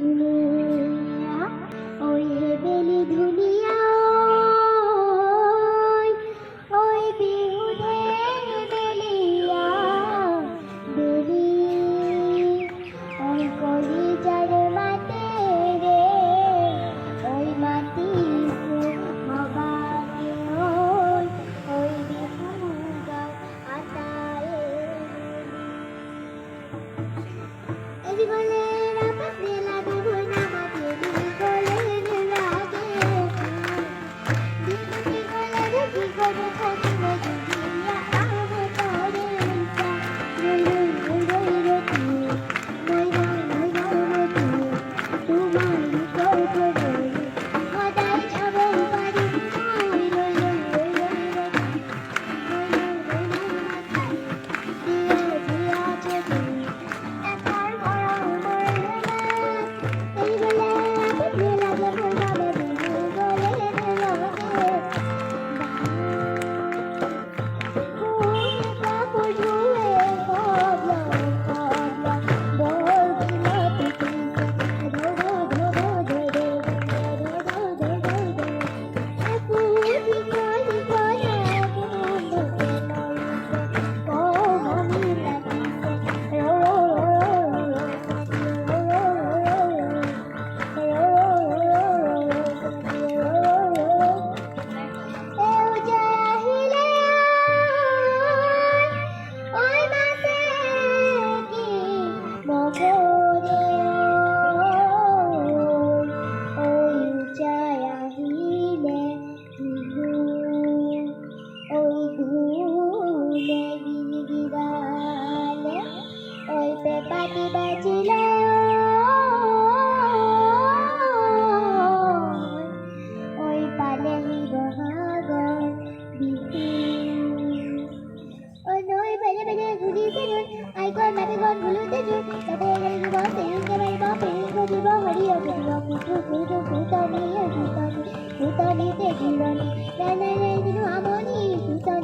ধুলিয়া ওই বেলি ধুলিয়া ওই বিহুনে বেলিয়া বেলি ওই কলিজার মাতে রে ওই মাটি হবাকে ওই বিহু গাও আতায়ে এদি বলে রাপাত লাগে ভুনা মাতে দি বলে লাগে দিদি বলে দেখি করে থাকি দুনিয়া আবো তোরে ইচ্ছা রই রই রই রই রই রই রই রই রই তোমার তোর তোর সদাই যাবো বাড়ি রই রই রই রই রই দিয়া দিয়া চোখে একার গরম মরলে এই বলে রাতে লাগে ভুনা বেবি বলে লাগে পাটি বাজিল ওই পালেহি বহাগর বিহু ওই নই বেলে বেলে ঘুরিতে নুন আইকন মাপে গন ভুলুতে জুন তবে গেলে বসে ইনকে বাপে গদিব হরিয় গদিব কুটু কুটু কুটানি কুটানি কুটানিতে গিলনি না না না দিনু আমনি কুটানি